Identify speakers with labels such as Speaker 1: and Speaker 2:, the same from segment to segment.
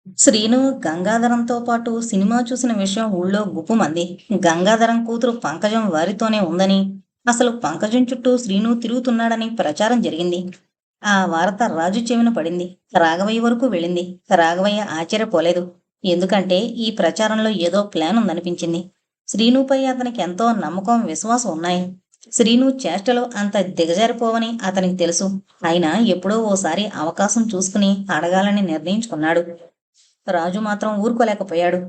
Speaker 1: శ్రీను గంగాధరంతో పాటు సినిమా చూసిన విషయం ఊళ్ళో గుప్పుమంది. గంగాధరం కూతురు పంకజం వారితోనే ఉందని, అసలు పంకజం చుట్టూ శ్రీను తిరుగుతున్నాడని ప్రచారం జరిగింది. ఆ వార్త రాజు చెవిన పడింది. రాఘవయ్య వరకు వెళ్ళింది. రాఘవయ్య ఆశ్చర్యపోలేదు. ఎందుకంటే ఈ ప్రచారంలో ఏదో ప్లాన్ ఉందనిపించింది. శ్రీనుపై అతనికి ఎంతో నమ్మకం, విశ్వాసం ఉన్నాయి. శ్రీను చేష్టలు అంత దిగజారిపోవని అతనికి తెలుసు. అయినా ఎప్పుడో ఓసారి అవకాశం చూసుకుని అడగాలని నిర్ణయించుకున్నాడు. రాజు మాత్రం ఊరుకోలేకపోయాడు.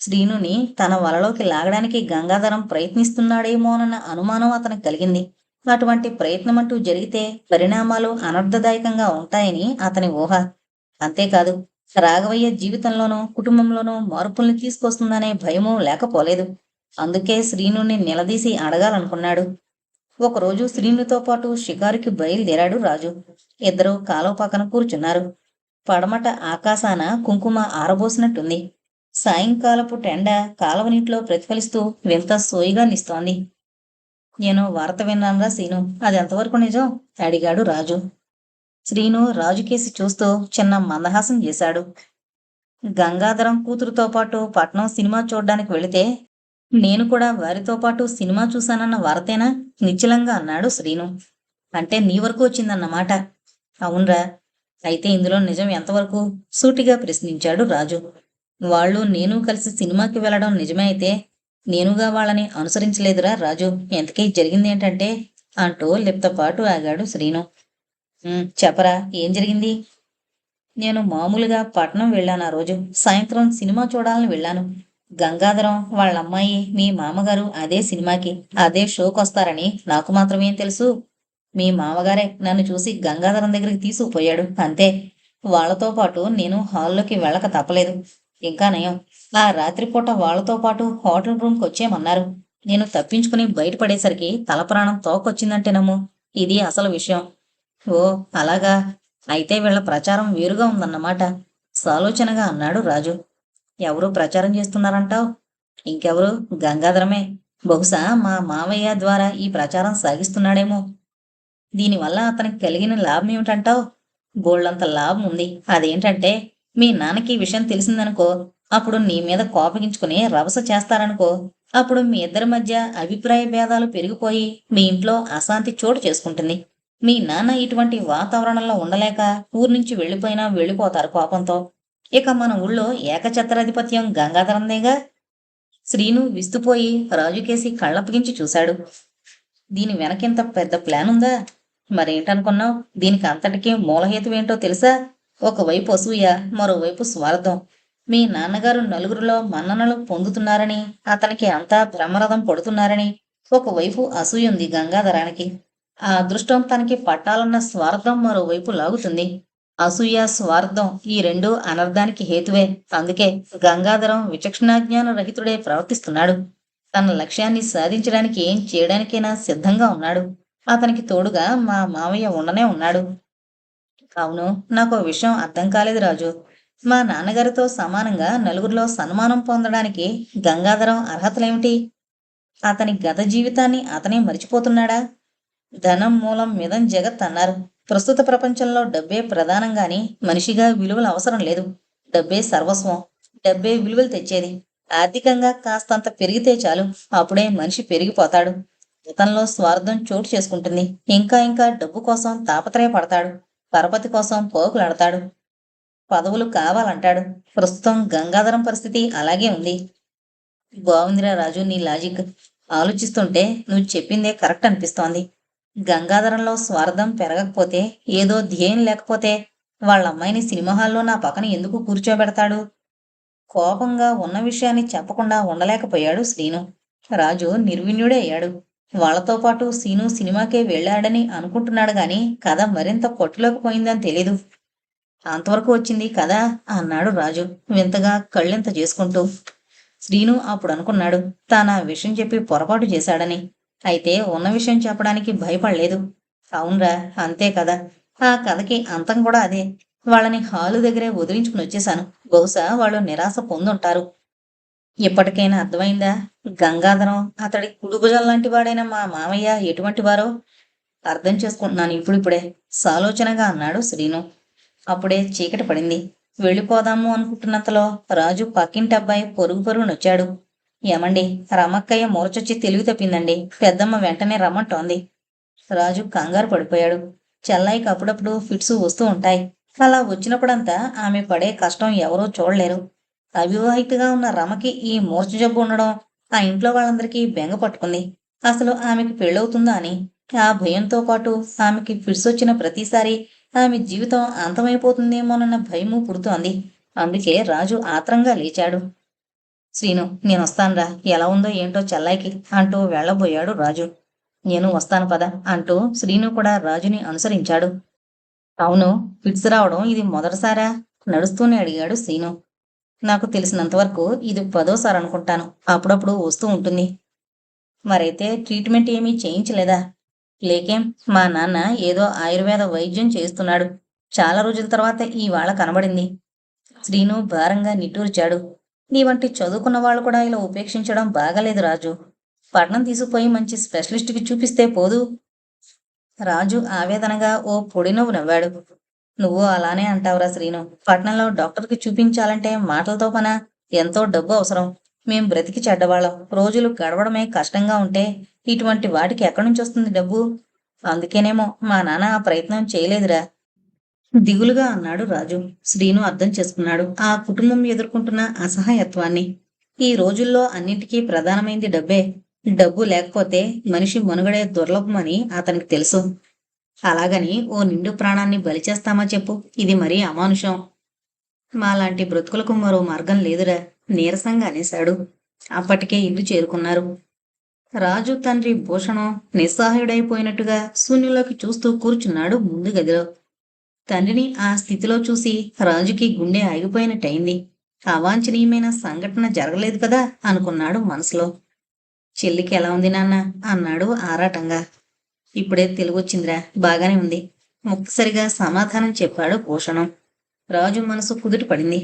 Speaker 1: శ్రీనుని తన వలలోకి లాగడానికి గంగాధరం ప్రయత్నిస్తున్నాడేమోనన్న అనుమానం అతనికి కలిగింది. అటువంటి ప్రయత్నమంటూ జరిగితే పరిణామాలు అనర్థదాయకంగా ఉంటాయని అతని ఊహ. అంతేకాదు, రాఘవయ్య జీవితంలోనూ కుటుంబంలోనూ మార్పుల్ని తీసుకొస్తుందనే భయమూ లేకపోలేదు. అందుకే శ్రీనుని నిలదీసి అడగాలనుకున్నాడు. ఒకరోజు శ్రీనుతో పాటు షికారుకి బయలుదేరాడు రాజు. ఇద్దరూ కాలువ పక్కన కూర్చున్నారు. పడమట ఆకాశాన కుంకుమ ఆరబోసినట్టుంది. సాయంకాలపు టెండ కాలవ నీటిలో ప్రతిఫలిస్తూ వింత సోయిగా నిస్తోంది. నేను వార్త విన్నానురా శ్రీను, అది ఎంతవరకు నిజం? అడిగాడు రాజు. శ్రీను రాజుకేసి చూస్తూ చిన్న మందహాసం చేశాడు. గంగాధరం కూతురుతో పాటు పట్నం సినిమా చూడ్డానికి వెళితే నేను కూడా వారితో పాటు సినిమా చూశానన్న వార్తేనా? నిశ్చలంగా అన్నాడు శ్రీను. అంటే నీ వరకు వచ్చిందన్నమాట. అవునరా. అయితే ఇందులో నిజం ఎంతవరకు? సూటిగా ప్రశ్నించాడు రాజు. వాళ్ళు నేను కలిసి సినిమాకి వెళ్ళడం నిజమే అయితే నేనుగా వాళ్ళని అనుసరించలేదురా రాజు. ఎంతకీ జరిగిందేంటంటే అంటూ లిప్తపాటు ఆగాడు శ్రీను. చెప్పరా, ఏం జరిగింది? నేను మామూలుగా పట్నం వెళ్ళాను. ఆ రోజు సాయంత్రం సినిమా చూడాలని వెళ్ళాను. గంగాధరం వాళ్ళ అమ్మాయి మీ మామగారు అదే సినిమాకి, అదే షోకి వస్తారని నాకు మాత్రమేం తెలుసు. మీ మామగారే నన్ను చూసి గంగాధరం దగ్గరికి తీసుకుపోయాడు, అంతే. వాళ్లతో పాటు నేను హాల్లోకి వెళ్ళక తప్పలేదు. ఇంకా నయం, ఆ రాత్రిపూట వాళ్లతో పాటు హోటల్ రూమ్కి వచ్చేయమన్నారు. నేను తప్పించుకుని బయటపడేసరికి తలప్రాణం తోకొచ్చిందంటేనమ్ము. ఇది అసలు విషయం. ఓ, అలాగా. అయితే వీళ్ల ప్రచారం వేరుగా ఉందన్నమాట, సాలోచనగా అన్నాడు రాజు. ఎవరు ప్రచారం చేస్తున్నారంటావు? ఇంకెవరు, గంగాధరమే. బహుశా మా మావయ్య ద్వారా ఈ ప్రచారం సాగిస్తున్నాడేమో. దీనివల్ల అతనికి కలిగిన లాభం ఏమిటంటావు? బోళ్ళంత లాభం ఉంది. అదేంటంటే మీ నాన్నకి ఈ విషయం తెలిసిందనుకో, అప్పుడు నీ మీద కోపగించుకుని రభస చేస్తారనుకో. అప్పుడు మీ ఇద్దరి మధ్య అభిప్రాయ భేదాలు పెరిగిపోయి మీ ఇంట్లో అశాంతి చోటు చేసుకుంటుంది. మీ నాన్న ఇటువంటి వాతావరణంలో ఉండలేక ఊరి నుంచి వెళ్ళిపోయినా వెళ్ళిపోతారు కోపంతో. ఇక మన ఊళ్ళో ఏకఛత్రాధిపత్యం గంగాధరందేగా. శ్రీను విస్తుపోయి రాజుకేసి కళ్ళప్పగించి చూశాడు. దీని వెనకింత పెద్ద ప్లాన్ ఉందా? మరేంటనుకున్నావు? దీనికి అంతటికీ మూలహేతువేంటో తెలుసా? ఒకవైపు అసూయ, మరోవైపు స్వార్థం. మీ నాన్నగారు నలుగురిలో మన్ననలు పొందుతున్నారని, అతనికి అంతా బ్రహ్మరథం పడుతున్నారని ఒకవైపు అసూయ ఉంది గంగాధరానికి. ఆ అదృష్టం తనకి పట్టాలన్న స్వార్థం మరోవైపు లాగుతుంది. అసూయ, స్వార్థం ఈ రెండూ అనర్థానికి హేతువే. అందుకే గంగాధరం విచక్షణాజ్ఞాన రహితుడే ప్రవర్తిస్తున్నాడు. తన లక్ష్యాన్ని సాధించడానికి ఏం చేయడానికైనా సిద్ధంగా ఉన్నాడు. అతనికి తోడుగా మా మావయ్య ఉండనే ఉన్నాడు. అవును, నాకు విషయం అర్థం కాలేదు రాజు. మా నాన్నగారితో సమానంగా నలుగురిలో సన్మానం పొందడానికి గంగాధరం అర్హతలేమిటి? అతని గత జీవితాన్ని అతనే మరిచిపోతున్నాడా? ధనం మూలం మిదం జగత్ అన్నారు. ప్రస్తుత ప్రపంచంలో డబ్బే ప్రధానంగాని మనిషిగా విలువలు అవసరం లేదు. డబ్బే సర్వస్వం. డబ్బే విలువలు తెచ్చేది. ఆర్థికంగా కాస్తంత పెరిగితే చాలు, అప్పుడే మనిషి పెరిగిపోతాడు. గతంలో స్వార్థం చోటు చేసుకుంటుంది. ఇంకా ఇంకా డబ్బు కోసం తాపత్రయపడతాడు. పరపతి కోసం పోకులాడతాడు. పదవులు కావాలంటాడు. ప్రస్తుతం గంగాధరం పరిస్థితి అలాగే ఉంది. బావుందిరా రాజు నీ లాజిక్. ఆలోచిస్తుంటే నువ్వు చెప్పిందే కరెక్ట్ అనిపిస్తోంది. గంగాధరంలో స్వార్థం పెరగకపోతే, ఏదో ధ్యేయం లేకపోతే వాళ్ళ అమ్మాయిని సినిమా హాల్లో నా పక్కన ఎందుకు కూర్చోబెడతాడు? కోపంగా ఉన్న విషయాన్ని చెప్పకుండా ఉండలేకపోయాడు శ్రీను. రాజు నిర్విణ్యుడే అయ్యాడు. వాళ్లతో పాటు సీను సినిమాకే వెళ్ళాడని అనుకుంటున్నాడు గాని కథ మరింత పొట్టులోకి పోయిందని తెలీదు. అంతవరకు వచ్చింది కదా అన్నాడు రాజు వింతగా కళ్ళెంత చేసుకుంటూ. శ్రీను అప్పుడు అనుకున్నాడు తాను ఆ విషయం చెప్పి పొరపాటు చేశాడని. అయితే ఉన్న విషయం చెప్పడానికి భయపడలేదు. అవునరా, అంతే కదా. ఆ కథకి అంతం కూడా అదే. వాళ్ళని హాలు దగ్గరే వదిలించుకుని వచ్చేశాను. బహుశా వాళ్ళు నిరాశ పొందుంటారు. ఇప్పటికైనా అర్థమైందా? గంగాధరం అతడి కుడుభుజం లాంటి వాడైన మా మామయ్య ఎటువంటి వారో అర్థం చేసుకుంటున్నాను ఇప్పుడిప్పుడే, సాలోచనగా అన్నాడు శ్రీను. అప్పుడే చీకటి పడింది. వెళ్ళిపోదాము అనుకుంటున్నంతలో రాజు పక్కింటి అబ్బాయి పొరుగు పొరుగునొచ్చాడు. ఏమండి, రమక్కయ్య మూర్చొచ్చి తెలివి తప్పిందండి, పెద్దమ్మ వెంటనే రమ్మంటోంది. రాజు కంగారు పడిపోయాడు. చెల్లాయికి అప్పుడప్పుడు ఫిట్స్ వస్తూ ఉంటాయి. అలా వచ్చినప్పుడంతా ఆమె పడే కష్టం ఎవరూ చూడలేరు. అవివాహితగా ఉన్న రమకి ఈ మూర్ఛ జబ్బు ఉండడం ఆ ఇంట్లో వాళ్ళందరికీ బెంగ పట్టుకుంది. అసలు ఆమెకి పెళ్ళవుతుందా అని. ఆ భయంతో పాటు ఆమెకి ఫిట్స్ వచ్చిన ప్రతిసారి ఆమె జీవితం అంతమైపోతుందేమోనన్న భయము పుడుతోంది. అందుకే రాజు ఆత్రంగా లేచాడు. శ్రీను, నేనొస్తానురా, ఎలా ఉందో ఏంటో చెల్లాయికి అంటూ వెళ్ళబోయాడు రాజు. నేను వస్తాను పద అంటూ శ్రీను కూడా రాజుని అనుసరించాడు. అవును, ఫిట్స్ రావడం ఇది మొదటిసారా? నడుస్తూనే అడిగాడు శ్రీను. నాకు తెలిసినంతవరకు ఇది 10వ సారి అనుకుంటాను. అప్పుడప్పుడు వస్తూ ఉంటుంది. మరైతే ట్రీట్మెంట్ ఏమీ చేయించలేదా? లేకేం, మా నాన్న ఏదో ఆయుర్వేద వైద్యం చేస్తున్నాడు. చాలా రోజుల తర్వాత ఇవాళ కనబడింది. శ్రీను భారంగా నిట్టూర్చాడు. నీ వంటి చదువుకున్న వాళ్ళు కూడా ఇలా ఉపేక్షించడం బాగాలేదు రాజు. పట్నం తీసుకుపోయి మంచి స్పెషలిస్ట్కి చూపిస్తే పోదు. రాజు ఆవేదనగా ఓ పొడి నవ్వు నవ్వాడు. నువ్వు అలానే అంటావురా శ్రీను. పట్నంలో డాక్టర్కి చూపించాలంటే మాటలతో పనా? ఎంతో డబ్బు అవసరం. మేం బ్రతికి చెడ్డవాళ్ళం, రోజులు గడవడమే కష్టంగా ఉంటే ఇటువంటి వాటికి ఎక్కడి నుంచి వస్తుంది డబ్బు? అందుకేనేమో మా నాన్న ఆ ప్రయత్నం చేయలేదురా. దిగులుగా అన్నాడు రాజు. శ్రీను అర్థం చేసుకున్నాడు ఆ కుటుంబం ఎదుర్కొంటున్న అసహాయత్వాన్ని. ఈ రోజుల్లో అన్నింటికీ ప్రధానమైంది డబ్బే. డబ్బు లేకపోతే మనిషి మనుగడే దుర్లభమని అతనికి తెలుసు. అలాగని ఓ నిండు ప్రాణాన్ని బలిచేస్తామా చెప్పు? ఇది మరీ అమానుషం. మాలాంటి బ్రతుకులకు మరో మార్గం లేదురా, నీరసంగా అనేశాడు. అప్పటికే ఇల్లు చేరుకున్నారు. రాజు తండ్రి భూషణం నిస్సహాయుడైపోయినట్టుగా శూన్యంలోకి చూస్తూ కూర్చున్నాడు ముందు గదిలో. తండ్రిని ఆ స్థితిలో చూసి రాజుకి గుండె ఆగిపోయినట్టయింది. అవాంఛనీయమైన సంఘటన జరగలేదు కదా అనుకున్నాడు మనసులో. చెల్లికి ఎలా ఉంది నాన్న అన్నాడు ఆరాటంగా. ఇప్పుడే తెలివొచ్చిందిరా, బాగానే ఉంది. ముక్తసరిగా సమాధానం చెప్పాడు భూషణం. రాజు మనసు కుదుట పడింది.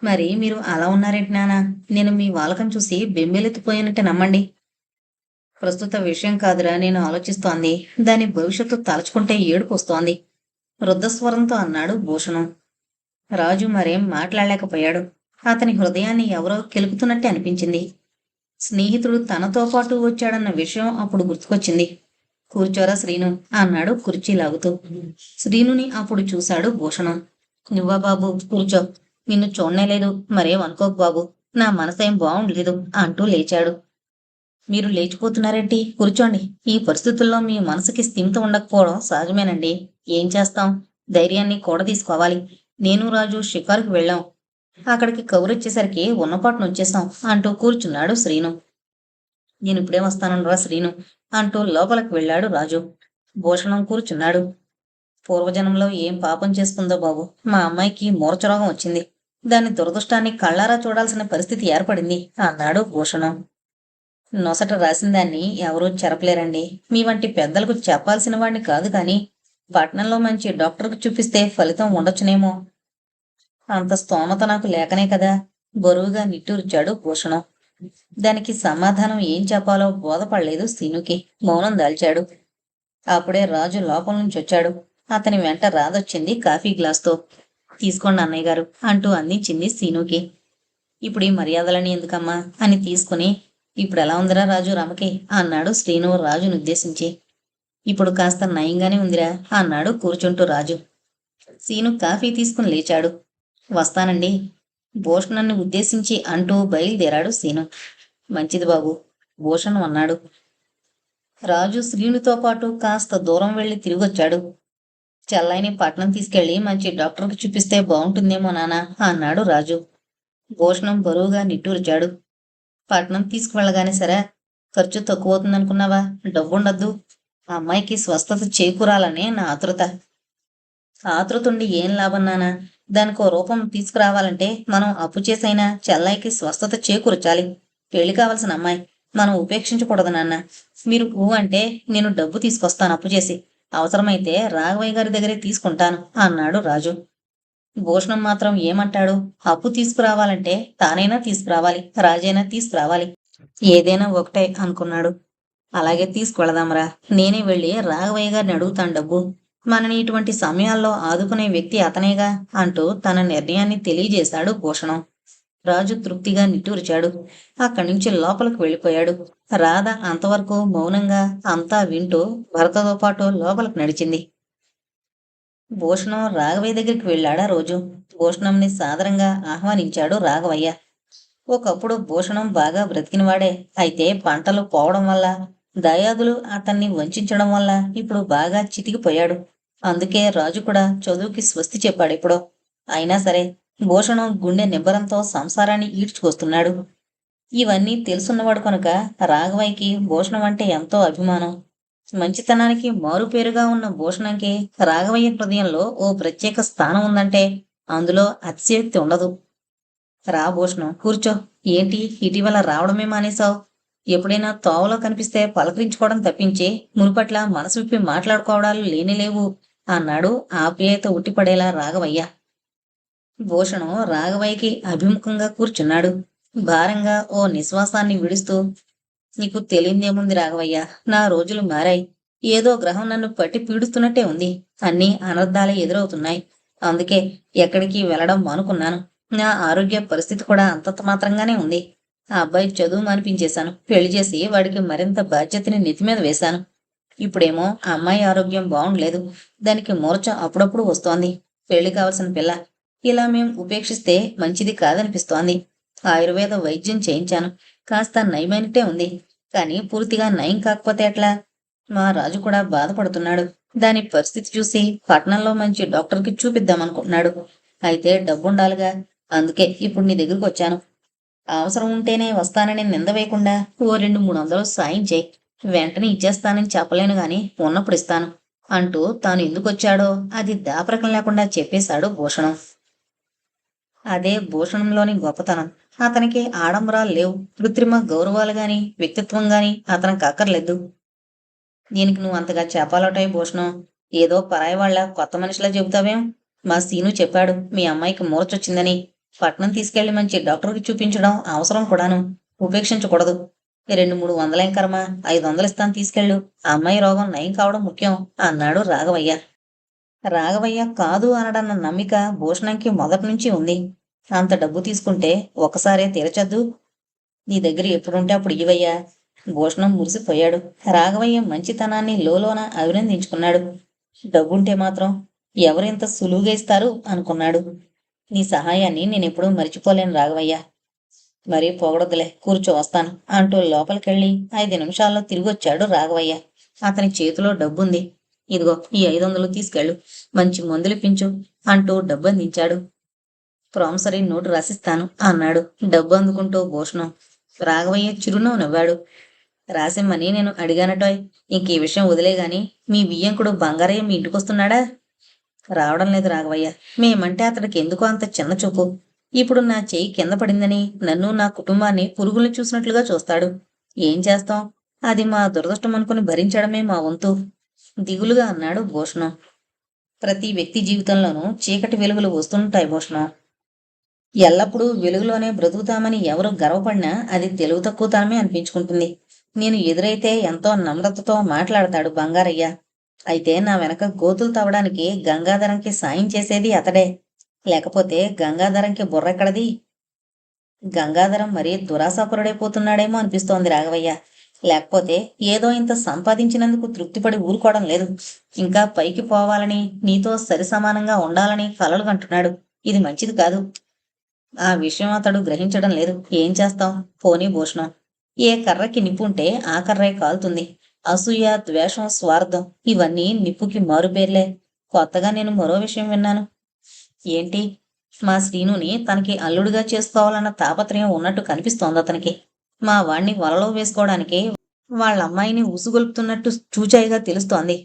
Speaker 1: మరి మీరు అలా ఉన్నారేంటి నాన్న? నేను మీ వాలకం చూసి బెంబేలెత్తిపోయినట్టే నమ్మండి. ప్రస్తుత విషయం కాదురా నేను ఆలోచిస్తోంది. దాని భవిష్యత్తు తలుచుకుంటే ఏడుపు వస్తోంది. వృద్ధస్వరంతో అన్నాడు భూషణం. రాజు మరేం మాట్లాడలేకపోయాడు. అతని హృదయాన్ని ఎవరో కెలుకుతున్నట్టే అనిపించింది. స్నేహితుడు తనతో పాటు వచ్చాడన్న విషయం అప్పుడు గుర్తుకొచ్చింది. కూర్చోరా శ్రీను అన్నాడు కుర్చీ లాగుతూ. శ్రీనుని అప్పుడు చూశాడు భూషణం. నువ్వా బాబు, కూర్చో. నిన్ను చూడనేలేదు, మరేం అనుకోకు బాబు. నా మనసేం బాగుండలేదు అంటూ లేచాడు. మీరు లేచిపోతున్నారేంటి? కూర్చోండి. ఈ పరిస్థితుల్లో మీ మనసుకి స్థిమితం ఉండకపోవడం సహజమేనండి. ఏం చేస్తాం? ధైర్యాన్ని కూడదీసుకోవాలి. నేను రాజు షికారుకు వెళ్ళాం. అక్కడికి కబురొచ్చేసరికి ఉన్నపాటున వచ్చేసాం అంటూ కూర్చున్నాడు శ్రీను. నేనిప్పుడే వస్తానురా శ్రీను అంటూ లోపలికి వెళ్ళాడు రాజు. భూషణం కూర్చున్నాడు. పూర్వజన్మలో ఏం పాపం చేసుకుందో బాబు, మా అమ్మాయికి మూర్ఛరోగం వచ్చింది. దాని దురదృష్టాన్ని కళ్ళారా చూడాల్సిన పరిస్థితి ఏర్పడింది అన్నాడు భూషణం. నొసట రాసిందాన్ని ఎవరూ చెరపలేరండి. మీ వంటి పెద్దలకు చెప్పాల్సిన వాడిని కాదు కాని పట్నంలో మంచి డాక్టర్కు చూపిస్తే ఫలితం ఉండొచ్చునేమో. అంత స్తోమత నాకు లేకనే కదా. బరువుగా నిట్టూర్చాడు భూషణం. దానికి సమాధానం ఏం చెప్పాలో బోధపడలేదు సీనుకి. మౌనం దాల్చాడు. అప్పుడే రాజు లోపల నుంచి వచ్చాడు. అతని వెంట రాధొచ్చింది కాఫీ గ్లాస్తో. తీసుకోండి అన్నయ్య గారు అంటూ అందించింది సీనుకి. ఇప్పుడు ఈ మర్యాదలని ఎందుకమ్మా అని తీసుకుని, ఇప్పుడు ఎలా ఉందిరా రాజు రమకి అన్నాడు శ్రీను రాజును ఉద్దేశించి. ఇప్పుడు కాస్త నయంగానే ఉందిరా అన్నాడు కూర్చుంటూ రాజు. సీను కాఫీ తీసుకుని లేచాడు. వస్తానండి భూషణాన్ని ఉద్దేశించి అంటూ బయలుదేరాడు సీను. మంచిది బాబు, భూషణం అన్నాడు. రాజు శ్రీనుతో పాటు కాస్త దూరం వెళ్లి తిరిగొచ్చాడు. చెల్లాయిని పట్నం తీసుకెళ్లి మంచి డాక్టర్కి చూపిస్తే బాగుంటుందేమో నానా అన్నాడు రాజు. భూషణం బరువుగా నిట్టూర్చాడు. పట్నం తీసుకువెళ్ళగానే సరే, ఖర్చు తక్కువ అవుతుందనుకున్నావా? డబ్బుండద్దు. ఆ అమ్మాయికి స్వస్థత చేకూరాలనే నా ఆతృత. ఆతృతుండి ఏం లాభం నానా? దానికో రూపం తీసుకురావాలంటే మనం అప్పు చేసైనా చెల్లాయికి స్వస్థత చేకూర్చాలి. పెళ్లి కావాల్సిన అమ్మాయి, మనం ఉపేక్షించకూడదు నాన్న. మీరు ఊ అంటే నేను డబ్బు తీసుకొస్తాను అప్పు చేసి. అవసరమైతే రాఘవయ్య గారి దగ్గరే తీసుకుంటాను అన్నాడు రాజు. భూషణం మాత్రం ఏమంటాడు? అప్పు తీసుకురావాలంటే తానైనా తీసుకురావాలి, రాజైనా తీసుకురావాలి. ఏదైనా ఒకటే అనుకున్నాడు. అలాగే తీసుకువెళదాంరా. నేనే వెళ్ళి రాఘవయ్య గారిని అడుగుతాను డబ్బు. మనని ఇటువంటి సమయాల్లో ఆదుకునే వ్యక్తి అతనేగా అంటూ తన నిర్ణయాన్ని తెలియజేశాడు భూషణం. రాజు తృప్తిగా నిట్టూర్చాడు. అక్కడి నుంచి లోపలికి వెళ్ళిపోయాడు. రాధ అంతవరకు మౌనంగా అంతా వింటూ భర్తతో పాటు లోపలికి నడిచింది. భూషణం రాఘవయ్య దగ్గరికి వెళ్ళాడా రోజు. భూషణంని సాదరంగా ఆహ్వానించాడు రాఘవయ్య. ఒకప్పుడు భూషణం బాగా బ్రతికినవాడే. అయితే పంటలు పోవడం వల్ల, దయాదులు అతన్ని వంచడం వల్ల ఇప్పుడు బాగా చితికిపోయాడు. అందుకే రాజు కూడా చదువుకి స్వస్తి చెప్పాడిప్పుడో. అయినా సరే భూషణం గుండె నిబ్బరంతో సంసారాన్ని ఈడ్చుకొస్తున్నాడు. ఇవన్నీ తెలుసున్నవాడు కనుక రాఘవయ్యకి భూషణం అంటే ఎంతో అభిమానం. మంచితనానికి మారుపేరుగా ఉన్న భూషణంకి రాఘవయ్య హృదయంలో ఓ ప్రత్యేక స్థానం ఉందంటే అందులో అతిశయోక్తి ఉండదు. రా భూషణం, కూర్చో. ఏంటి ఇటీవల రావడమే మానేశావు? ఎప్పుడైనా తోవలో కనిపిస్తే పలకరించుకోవడం తప్పించి మునుపట్ల మనసు విప్పి మాట్లాడుకోవడాలు లేనేలేవు అన్నాడు ఆప్యాయత ఉట్టిపడేలా రాఘవయ్య. భూషణం రాఘవయ్యకి అభిముఖంగా కూర్చున్నాడు. భారంగా ఓ నిశ్వాసాన్ని విడుస్తూ, నీకు తెలియదేముంది రాఘవయ్య, నా రోజులు మారాయి. ఏదో గ్రహం నన్ను పట్టి పీడుస్తున్నట్టే ఉంది. అన్నీ అనర్థాలే ఎదురవుతున్నాయి. అందుకే ఎక్కడికి వెళ్ళడం మానుకున్నాను. నా ఆరోగ్య పరిస్థితి కూడా అంతంత మాత్రంగానే ఉంది. ఆ అబ్బాయి చదువు మానిపించేశాను. పెళ్లి చేసి వాడికి మరింత బాధ్యతని నెత్తి మీద వేశాను. ఇప్పుడేమో ఆ అమ్మాయి ఆరోగ్యం బాగుండలేదు. దానికి మూర్ఛ అప్పుడప్పుడు వస్తోంది. పెళ్లి కావలసిన పిల్ల. ఇలా మేం ఉపేక్షిస్తే మంచిది కాదనిపిస్తోంది. ఆయుర్వేద వైద్యం చేయించాను. కాస్త నయమైనట్టే ఉంది. కానీ పూర్తిగా నయం కాకపోతే ఎట్లా? మా రాజు కూడా బాధపడుతున్నాడు. దాని పరిస్థితి చూసి పట్నంలో మంచి డాక్టర్కి చూపిద్దామనుకుంటున్నాడు. అయితే డబ్బుండాలిగా. అందుకే ఇప్పుడు నీ దగ్గరికి వచ్చాను. అవసరం ఉంటేనే వస్తానని నింద వేయకుండా ఓ 200-300 సాయం చేయి. వెంటనే ఇచ్చేస్తానని చెప్పలేను గాని ఉన్నప్పుడు ఇస్తాను అంటూ తాను ఎందుకొచ్చాడో అది దాపరకం లేకుండా చెప్పేశాడు భూషణం. అదే భూషణంలోని గొప్పతనం. అతనికి ఆడంబరాలు లేవు. కృత్రిమ గౌరవాలు గాని వ్యక్తిత్వం గాని అతనికి అక్కర్లేదు. దీనికి నువ్వు అంతగా చెప్పాలటోయ్ భూషణం. ఏదో పరాయి వాళ్ళ కొత్త మనిషిలా చెబుతావేం? మా సీను చెప్పాడు మీ అమ్మాయికి మూర్చొచ్చిందని. పట్నం తీసుకెళ్లి మంచి డాక్టర్కి చూపించడం అవసరం కూడాను. ఉపేక్షించకూడదు. 200-300 కర్మ, 500 ఇస్తాను తీసుకెళ్ళు. ఆ అమ్మాయి రోగం నయం కావడం ముఖ్యం అన్నాడు రాఘవయ్య. రాఘవయ్య కాదు అనడన్న నమ్మిక భూషణంకి మొదటి నుంచి ఉంది. అంత డబ్బు తీసుకుంటే ఒకసారే తీర్చొద్దు. నీ దగ్గర ఎప్పుడుంటే అప్పుడు ఇవయ్యా. భూషణం మురిసిపోయాడు. రాఘవయ్య మంచితనాన్ని లోలోన అభినందించుకున్నాడు. డబ్బుంటే మాత్రం ఎవరింత సులువుగా ఇస్తారు అనుకున్నాడు. నీ సహాయాన్ని నేనెప్పుడూ మరిచిపోలేను రాఘవయ్య. మరీ పొగడొద్దులే, కూర్చో వస్తాను అంటూ లోపలికెళ్ళి 5 నిమిషాల్లో తిరిగొచ్చాడు రాఘవయ్య. అతని చేతిలో డబ్బుంది. ఇదిగో ఈ 500 తీసుకెళ్ళు. మంచి మందులిప్పించు అంటూ డబ్బు అందించాడు. ప్రామిసరీ నోటు రాసిస్తాను అన్నాడు డబ్బు అందుకుంటూ భూషణం. రాఘవయ్య చిరునవ్వు నవ్వాడు. రాసిమ్మని నేను అడిగానటోయ్. ఇంక ఈ విషయం వదిలేగాని మీ బియ్యంకుడు బంగారయ్య మీ ఇంటికొస్తున్నాడా? రావడం లేదు రాఘవయ్య. మేమంటే అతడికి ఎందుకో అంత చిన్న చూపు. ఇప్పుడు నా చెయ్యి కింద పడిందని నన్ను నా కుటుంబాన్ని పురుగుల్ని చూసినట్లుగా చూస్తాడు. ఏం చేస్తాం? అది మా దురదృష్టం అనుకుని భరించడమే మా వంతు దిగులుగా అన్నాడు భూషణం. ప్రతి వ్యక్తి జీవితంలోనూ చీకటి వెలుగులు వస్తుంటాయి భూషణం. ఎల్లప్పుడూ వెలుగులోనే బ్రతుకుతామని ఎవరు గర్వపడినా అది తెలుగు తక్కువతనమే అనిపించుకుంటుంది. నేను ఎదురైతే ఎంతో నమ్రతతో మాట్లాడతాడు బంగారయ్య. అయితే నా వెనక గోతులు తవ్వడానికి గంగాధరంకి సాయం చేసేది అతడే. లేకపోతే గంగాధరంకి బుర్రెక్కడది? గంగాధరం మరీ దురాశాపరుడైపోతున్నాడేమో అనిపిస్తోంది రాఘవయ్య. లేకపోతే ఏదో ఇంత సంపాదించినందుకు తృప్తిపడి ఊరుకోవడం లేదు. ఇంకా పైకి పోవాలని, నీతో సరిసమానంగా ఉండాలని కలలు కంటున్నాడు. ఇది మంచిది కాదు. ఆ విషయం అతడు గ్రహించడం లేదు. ఏం చేస్తాం? పోనీ భూషణం. ఏ కర్రకి నిప్పుంటే ఆ కర్రే కాలుతుంది. అసూయ, ద్వేషం, స్వార్థం ఇవన్నీ నిప్పుకి మారుపేర్లే. కొత్తగా నేను మరో విషయం విన్నాను. ఏంటి? మా శ్రీనుని తనకి అల్లుడుగా చేసుకోవాలన్న తాపత్రయం ఉన్నట్టు కనిపిస్తోంది అతనికి. మా వాణ్ణి వలలో వేసుకోవడానికి వాళ్ళ అమ్మాయిని ఉసుగొల్పుతున్నట్టు చూచాయిగా తెలుస్తోంది.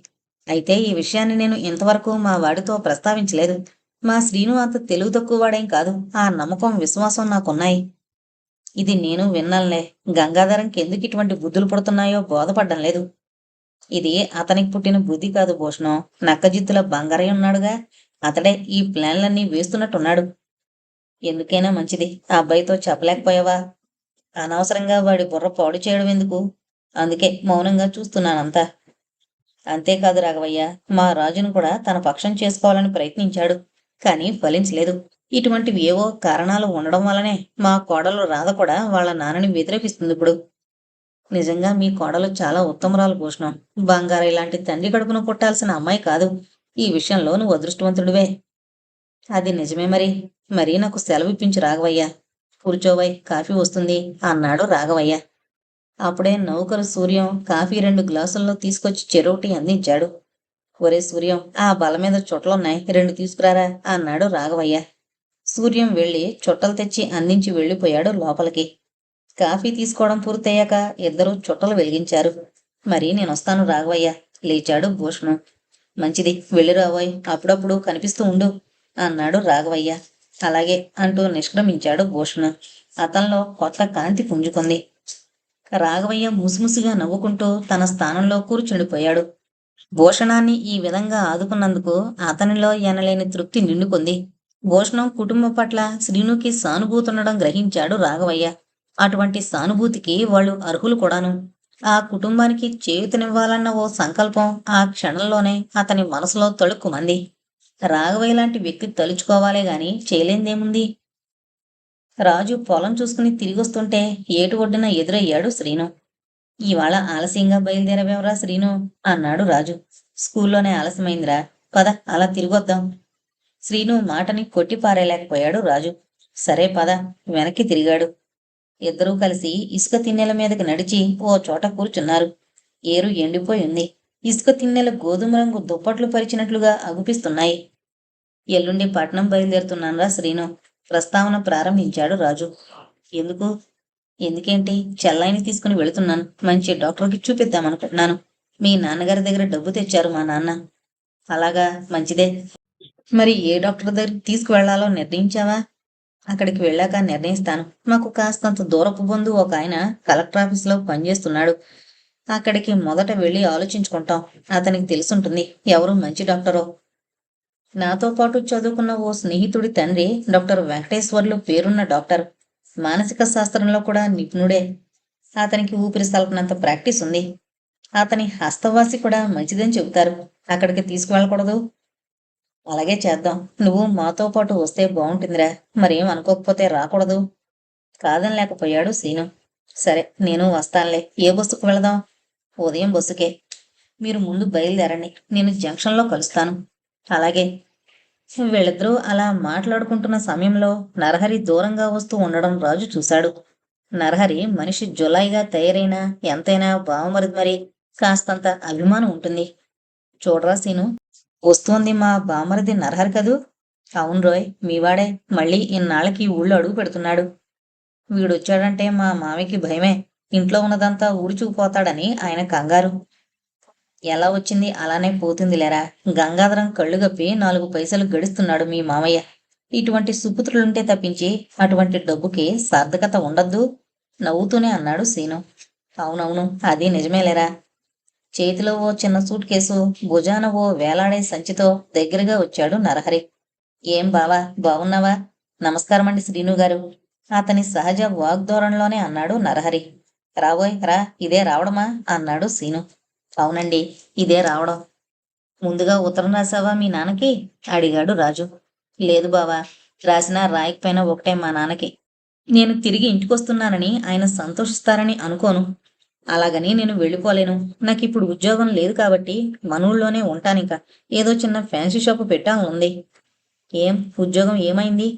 Speaker 1: అయితే ఈ విషయాన్ని నేను ఇంతవరకు మా వాడితో ప్రస్తావించలేదు. మా శ్రీను అంత తెలుగు తక్కువ వాడేం కాదు. ఆ నమ్మకం, విశ్వాసం నాకున్నాయి. ఇది నేను విన్నానులే. గంగాధరంకి ఎందుకు ఇటువంటి బుద్ధులు పుడుతున్నాయో బోధపడ్డం లేదు. ఇది అతనికి పుట్టిన బుద్ధి కాదు భూషణం. నక్కజిత్తుల బంగారయ్య ఉన్నాడుగా, అతడే ఈ ప్లాన్లన్నీ వేస్తున్నట్టున్నాడు. ఎందుకైనా మంచిది ఆ అబ్బాయితో చెప్పలేకపోయావా? అనవసరంగా వాడి బుర్ర పాడు చేయడం ఎందుకు? అందుకే మౌనంగా చూస్తున్నానంతా. అంతేకాదు రాఘవయ్య, మా రాజును కూడా తన పక్షం చేసుకోవాలని ప్రయత్నించాడు. కానీ ఫలించలేదు. ఇటువంటివి ఏవో కారణాలు ఉండడం వల్లనే మా కోడలు రాధ కూడా వాళ్ళ నాన్నని వ్యతిరేకిస్తుంది ఇప్పుడు. నిజంగా మీ కోడలు చాలా ఉత్తమరాలు భూషణం. బంగారం ఇలాంటి తండ్రి కడుపున పుట్టాల్సిన అమ్మాయి కాదు. ఈ విషయంలో నువ్వు అదృష్టవంతుడివే. అది నిజమే మరి. మరీ నాకు సెలవిప్పించు రాఘవయ్య. కూర్చోవై, కాఫీ వస్తుంది అన్నాడు రాఘవయ్య. అప్పుడే నౌకరు సూర్యం కాఫీ 2 గ్లాసుల్లో తీసుకొచ్చి చెరొకటి అందించాడు. ఒరే సూర్యం, ఆ బల్ల మీద చుట్టలున్నాయి, 2 తీసుకురారా అన్నాడు రాఘవయ్య. సూర్యం వెళ్లి చుట్టలు తెచ్చి అందించి వెళ్లిపోయాడు లోపలికి. కాఫీ తీసుకోవడం పూర్తయ్యాక ఇద్దరూ చుట్టలు వెలిగించారు. మరి నేనొస్తాను రాఘవయ్య, లేచాడు భూషణం. మంచిది, వెళ్ళిరావోయ్, అప్పుడప్పుడు కనిపిస్తూ ఉండు అన్నాడు రాఘవయ్య. అలాగే అంటూ నిష్క్రమించాడు భూషణం. అతనిలో కొత్త కాంతి పుంజుకుంది. రాఘవయ్య ముసిముసిగా నవ్వుకుంటూ తన స్థానంలో కూర్చుండిపోయాడు. భూషణాన్ని ఈ విధంగా ఆదుకున్నందుకు అతనిలో ఎనలేని తృప్తి నిండుకుంది. భూషణం కుటుంబం పట్ల శ్రీనుకి సానుభూతుండడం గ్రహించాడు రాఘవయ్య. అటువంటి సానుభూతికి వాళ్ళు అర్హులు కూడాను. ఆ కుటుంబానికి చేయూతనివ్వాలన్న ఓ సంకల్పం ఆ క్షణంలోనే అతని మనసులో తళుక్కుమంది. రాఘవయ్య లాంటి వ్యక్తి తలుచుకోవాలే గాని చేయలేందేముంది. రాజు పొలం చూసుకుని తిరిగొస్తుంటే ఏటు ఒడ్డున ఎదురయ్యాడు శ్రీను. ఇవాళ ఆలస్యంగా బయలుదేరవేవరా శ్రీను అన్నాడు రాజు. స్కూల్లోనే ఆలస్యమైందిరా, పద అలా తిరిగొద్దాం. శ్రీను మాటని కొట్టిపారేలేకపోయాడు రాజు. సరే పద, వెనక్కి తిరిగాడు. ఇద్దరూ కలిసి ఇసుక తిన్నెల మీదకి నడిచి ఓ చోట కూర్చున్నారు. ఏరు ఎండిపోయి ఉంది. ఇసుక తిన్నెల గోధుమ రంగు దుప్పట్లు పరిచినట్లుగా అగుపిస్తున్నాయి. ఎల్లుండి పట్నం బయలుదేరుతున్నాన్రా శ్రీను, ప్రస్తావన ప్రారంభించాడు రాజు. ఎందుకు? ఎందుకేంటి, చెల్లాయిని తీసుకుని వెళుతున్నాను. మంచి డాక్టర్కి చూపిద్దామనుకుంటున్నాను. మీ నాన్నగారి దగ్గర డబ్బు తెచ్చారు మా నాన్న. అలాగా, మంచిదే. మరి ఏ డాక్టర్ దగ్గరికి తీసుకువెళ్లాలో నిర్ణయించావా? అక్కడికి వెళ్ళాక నిర్ణయిస్తాను. మాకు కాస్తంత దూరపు బంధువు ఒక ఆయన కలెక్టర్ ఆఫీసులో పనిచేస్తున్నాడు. అక్కడికి మొదట వెళ్ళి ఆలోచించుకుంటాం. అతనికి తెలుసుంటుంది ఎవరు మంచి డాక్టరో. నాతో పాటు చదువుకున్న ఓ స్నేహితుడి తండ్రి డాక్టర్ వెంకటేశ్వర్లు పేరున్న డాక్టర్. మానసిక శాస్త్రంలో కూడా నిపుణుడే. అతనికి ఊపిరి సలపనంత ప్రాక్టీస్ ఉంది. అతని హస్తవాసి కూడా మంచిదని చెబుతారు. అక్కడికి తీసుకువెళ్ళకూడదు? అలాగే చేద్దాం. నువ్వు మాతో పాటు వస్తే బాగుంటుందిరా. మరేం అనుకోకపోతే రాకూడదు? కాదనలేకపోయాడు సీను. సరే, నేను వస్తానులే. ఏ బస్సుకు వెళదాం? ఉదయం బస్సుకే. మీరు ముందు బయలుదేరండి, నేను జంక్షన్లో కలుస్తాను. అలాగే. వీళ్ళిద్దరూ అలా మాట్లాడుకుంటున్న సమయంలో నరహరి దూరంగా వస్తూ ఉండడం రాజు చూశాడు. నరహరి మనిషి జులాయిగా తయారైనా ఎంతైనా బావమరిది, మరి కాస్తంత అభిమానం ఉంటుంది. చూడరా సీను, వస్తోంది మా బామరిది నరహరి కదూ? అవును రోయ్, మీవాడే. మళ్ళీ ఇన్నాళ్ళకి ఊళ్ళో అడుగు పెడుతున్నాడు. వీడొచ్చాడంటే మా మామయ్యకి భయమే. ఇంట్లో ఉన్నదంతా ఊడ్చుకుపోతాడని ఆయన కంగారు. ఎలా వచ్చింది అలానే పోతుంది లేరా. గంగాధరం కళ్ళు గప్పి 4 పైసలు గడిస్తున్నాడు మీ మామయ్య. ఇటువంటి సుపుత్రులుంటే తప్పించి అటువంటి డబ్బుకి సార్థకత ఉండద్దు నవ్వుతూనే అన్నాడు సీను. అవునవును, అది నిజమేలేరా. చేతిలో ఓ చిన్న సూట్ కేసు, భుజాన ఓ వేలాడే సంచితో దగ్గరగా వచ్చాడు నరహరి. ఏం బావా, బావున్నావా? నమస్కారమండి శ్రీను గారు. అతని సహజ వాగ్ధోరణిలోనే అన్నాడు నరహరి. రాబోయ్ రా, ఇదే రావడమా అన్నాడు సీను. అవునండి, ఇదే రావడం. ముందుగా ఉత్తరం రాసావా మీ నాన్నకి అడిగాడు రాజు. లేదు బావా, రాసినా రాయకపోయినా ఒకటే మా నాన్నకి. నేను తిరిగి ఇంటికొస్తున్నానని ఆయన సంతోషిస్తారని అనుకోను. అలాగని నేను వెళ్ళిపోలేను. నాకు ఇప్పుడు ఉద్యోగం లేదు కాబట్టి మనూళ్ళోనే ఉంటానిక. ఏదో చిన్న ఫ్యాన్సీ షాపు ఉంది. ఏం ఉద్యోగం ఏమైంది?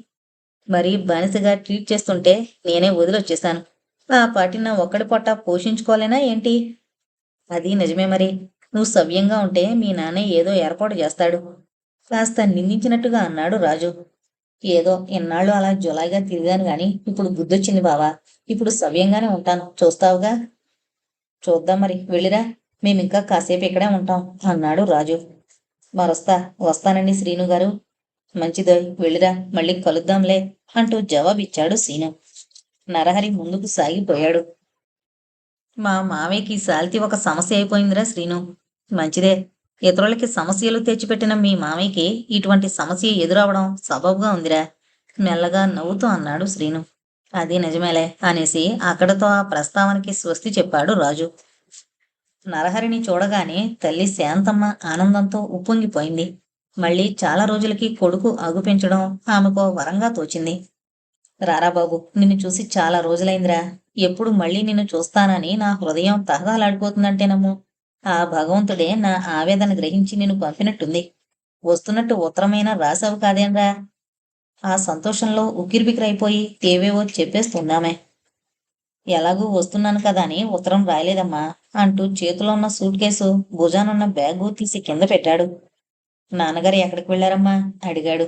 Speaker 1: మరీ బానిసగా ట్రీట్ చేస్తుంటే నేనే వదిలొచ్చేశాను. ఆ పాటిన ఒక్కడి పొట్ట పోషించుకోలేనా ఏంటి? అది నిజమే మరి. నువ్వు సవ్యంగా ఉంటే మీ నాన్నయ్య ఏదో ఏర్పాటు చేస్తాడు. కాస్త నిందించినట్టుగా అన్నాడు రాజు. ఏదో ఇన్నాళ్ళు అలా జులాయిగా తిరిగాను గాని ఇప్పుడు బుద్ధొచ్చింది బావా. ఇప్పుడు సవ్యంగానే ఉంటాను, చూస్తావుగా. చూద్దాం మరి, వెళ్ళిరా. మేమింకా కాసేపు ఇక్కడే ఉంటాం అన్నాడు రాజు. వస్తానండి శ్రీను గారు. మంచిదో, వెళ్ళిరా, మళ్ళీ కలుద్దాంలే అంటూ జవాబిచ్చాడు సీను. నరహరి ముందుకు సాగిపోయాడు. మా మావయ్యకి సాల్తీ ఒక సమస్య అయిపోయిందిరా శ్రీను. మంచిదే. ఇతరులకి సమస్యలు తెచ్చిపెట్టిన మీ మావయ్యకి ఇటువంటి సమస్య ఎదురవడం సబబుగా ఉందిరా. మెల్లగా నవ్వుతూ అన్నాడు శ్రీను. అది నిజమేలే అనేసి అక్కడతో ఆ ప్రస్తావనకి స్వస్తి చెప్పాడు రాజు. నరహరిని చూడగానే తల్లి శాంతమ్మ ఆనందంతో ఉప్పొంగిపోయింది. మళ్ళీ చాలా రోజులకి కొడుకు అగుపించడం ఆమెకో వరంగా తోచింది. రారా బాబు, నిన్ను చూసి చాలా రోజులైందిరా. ఎప్పుడు మళ్ళీ నిన్ను చూస్తానని నా హృదయం తహతహలాడిపోతుందంటే నమ్ము. ఆ భగవంతుడే నా ఆవేదన గ్రహించి నిన్ను పంపినట్టుంది. వస్తున్నట్టు ఉత్తరమైనా రాసావు కాదేంరా. ఆ సంతోషంలో ఉక్కిరిబిక్కిరైపోయి ఏవేవో చెప్పేస్తుందామె. ఎలాగూ వస్తున్నాను కదా అని ఉత్తరం రాయలేదమ్మా అంటూ చేతిలో ఉన్న సూట్ కేసు, భుజానున్న బ్యాగు తీసి కింద పెట్టాడు. నాన్నగారు ఎక్కడికి వెళ్ళారమ్మా అడిగాడు.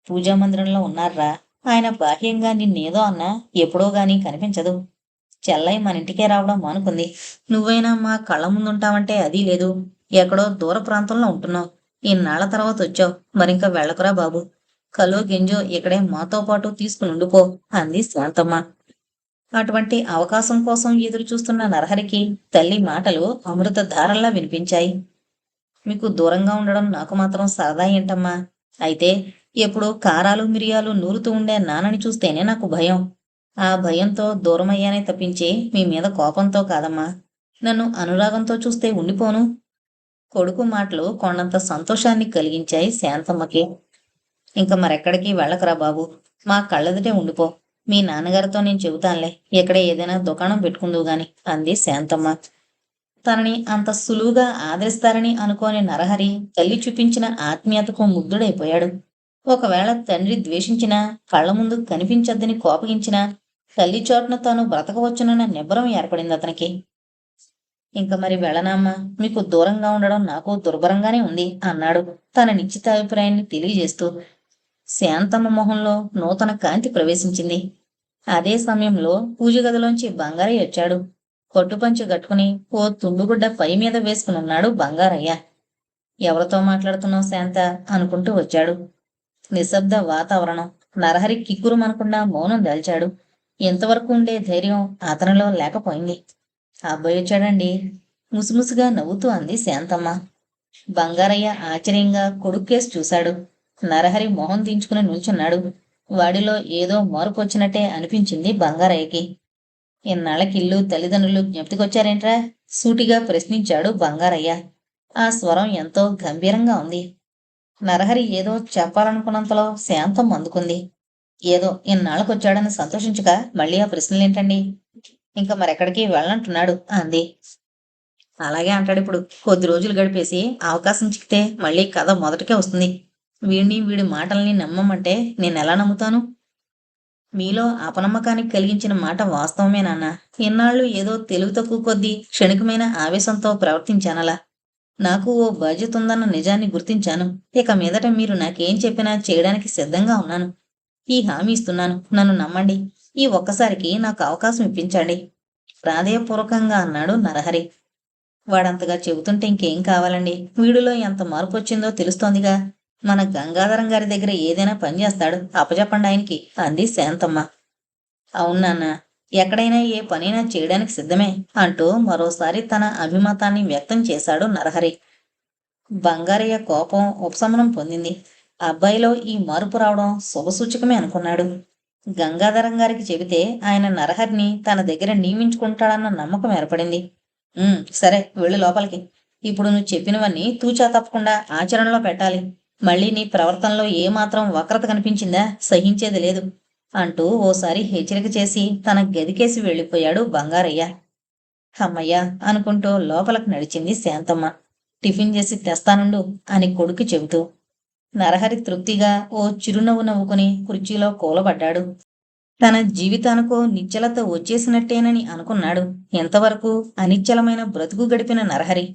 Speaker 1: పూజా మందిరంలో ఉన్నారా. ఆయన బాహ్యంగా నిన్నేదో అన్నా ఎప్పుడో గాని కనిపించదు. చెల్లయ్య మన ఇంటికే రావడం మానుకుంది. నువ్వైనా మా కళ్ళ ముందుంటావంటే అదీ లేదు. ఎక్కడో దూర ప్రాంతంలో ఉంటున్నావు. ఇన్నాళ్ల తర్వాత వచ్చావు. మరింక వెళ్ళకురా బాబు. కలో గింజో ఇక్కడే మాతో పాటు తీసుకుని ఉండిపో అంది శాంతమ్మ. అటువంటి అవకాశం కోసం ఎదురు చూస్తున్న నరహరికి తల్లి మాటలు అమృత ధారల్లా వినిపించాయి. మీకు దూరంగా ఉండడం నాకు మాత్రం సరదా ఏంటమ్మా. అయితే ఎప్పుడూ కారాలు మిరియాలు నూరుతూ ఉండే నాన్నని చూస్తేనే నాకు భయం. ఆ భయంతో దూరమయ్యానే తప్పించి మీ మీద కోపంతో కాదమ్మా. నన్ను అనురాగంతో చూస్తే ఉండిపోను. కొడుకు మాటలు కొండంత సంతోషాన్ని కలిగించాయి శాంతమ్మకి. ఇంక మరెక్కడికి వెళ్ళకరా బాబు. మా కళ్ళెదుటే ఉండిపో. మీ నాన్నగారితో నేను చెబుతానులే. ఇక్కడ ఏదైనా దుకాణం పెట్టుకుందువు గాని అంది శాంతమ్మ. తనని అంత సులువుగా ఆదరిస్తారని అనుకోని నరహరి తల్లి చూపించిన ఆత్మీయతకు ముగ్ధుడైపోయాడు. ఒకవేళ తండ్రి ద్వేషించినా, కళ్ళ ముందు కనిపించద్దని కోపగించినా, తల్లి చోటున తాను బ్రతకవచ్చునన్న నిబ్బరం ఏర్పడింది అతనికి. ఇంక మరి వెళ్ళనమ్మా. మీకు దూరంగా ఉండడం నాకు దుర్భరంగానే ఉంది అన్నాడు తన నిశ్చితాభిప్రాయాన్ని తెలియజేస్తూ. శాంతమ్మ మొహంలో నూతన కాంతి ప్రవేశించింది. అదే సమయంలో పూజ గదిలోంచి బంగారయ్య వచ్చాడు. కొట్టుపంచి కట్టుకుని ఓ తుండుగుడ్డ పై మీద వేసుకునున్నాడు బంగారయ్య. ఎవరితో మాట్లాడుతున్నావు శాంత అనుకుంటూ వచ్చాడు. నిశ్శబ్ద వాతావరణం. నరహరి కిక్కురుమనకుండా మౌనం దాల్చాడు. ఎంతవరకు ఉండే ధైర్యం అతనిలో లేకపోయింది. అబ్బాయి వచ్చాడండి ముసుముసుగా నవ్వుతూ అంది శాంతమ్మ. బంగారయ్య ఆశ్చర్యంగా కొడుక్కేసి చూశాడు. నరహరి మొహం దించుకుని నిల్చున్నాడు. వాడిలో ఏదో మార్పు వచ్చినట్టే అనిపించింది బంగారయ్యకి. ఇన్నాళ్ళకిల్లు తల్లిదండ్రులు జ్ఞప్తికొచ్చారేంట్రా సూటిగా ప్రశ్నించాడు బంగారయ్య. ఆ స్వరం ఎంతో గంభీరంగా ఉంది. నరహరి ఏదో చెప్పాలనుకున్నంతలో శాంతం అందుకుంది. ఏదో ఇన్నాళ్ళకొచ్చాడని సంతోషించక మళ్ళీ ఆ ప్రశ్నలేంటండి. ఇంక మరెక్కడికి వెళ్ళనంటున్నాడు అంది. అలాగే అంటాడిప్పుడు. కొద్ది రోజులు గడిపేసి అవకాశం చిక్కితే మళ్ళీ కథ మొదటికే వస్తుంది. వీడిని వీడి మాటల్ని నమ్మమంటే నేనెలా నమ్ముతాను. మీలో అపనమ్మకానికి కలిగించిన మాట వాస్తవమే నాన్న. ఇన్నాళ్ళు ఏదో తెలివి తక్కువ కొద్దీ క్షణికమైన ఆవేశంతో ప్రవర్తించానలా. నాకు ఓ బాధ్యత ఉందన్న నిజాన్ని గుర్తించాను. ఇక మీదట మీరు నాకేం చెప్పినా చేయడానికి సిద్ధంగా ఉన్నాను. ఈ హామీ ఇస్తున్నాను. నన్ను నమ్మండి. ఈ ఒక్కసారికి నాకు అవకాశం ఇప్పించండి ప్రాధేయపూర్వకంగా అన్నాడు నరహరి. వాడంతగా చెబుతుంటే ఇంకేం కావాలండి. వీడిలో ఎంత మార్పు వచ్చిందో తెలుస్తోందిగా. మన గంగాధరం గారి దగ్గర ఏదైనా పని చేస్తాడు. అప్పచెప్పండి ఆయనకి అంది శాంతమ్మ. అవునాన్న, ఎక్కడైనా ఏ పనైనా చేయడానికి సిద్ధమే అంటూ మరోసారి తన అభిమతాన్ని వ్యక్తం చేశాడు నరహరి. బంగారయ్య కోపం ఉపశమనం పొందింది. అబ్బాయిలో ఈ మార్పు రావడం శుభసూచకమే అనుకున్నాడు. గంగాధరం గారికి చెబితే ఆయన నరహరిని తన దగ్గర నియమించుకుంటాడన్న నమ్మకం ఏర్పడింది. సరే వెళ్ళు లోపలికి. ఇప్పుడు నువ్వు చెప్పినవన్నీ తూచా తప్పకుండా ఆచరణలో పెట్టాలి. మళ్ళీ నీ ప్రవర్తనలో ఏమాత్రం వక్రత కనిపించిందా సహించేది లేదు అంటూ ఓసారి హెచ్చరిక చేసి తన గదికేసి వెళ్ళిపోయాడు బంగారయ్య. అమ్మయ్యా అనుకుంటూ లోపలకు నడిచింది శాంతమ్మ. టిఫిన్ చేసి తెస్తానుండు అని కొడుకు చెబుతూ. నరహరి తృప్తిగా ఓ చిరునవ్వు నవ్వుకుని కుర్చీలో కూలబడ్డాడు. తన జీవితానికో నిశ్చలత వచ్చేసినట్టేనని అనుకున్నాడు. ఎంతవరకు అనిశ్చలమైన బ్రతుకు గడిపిన నరహరి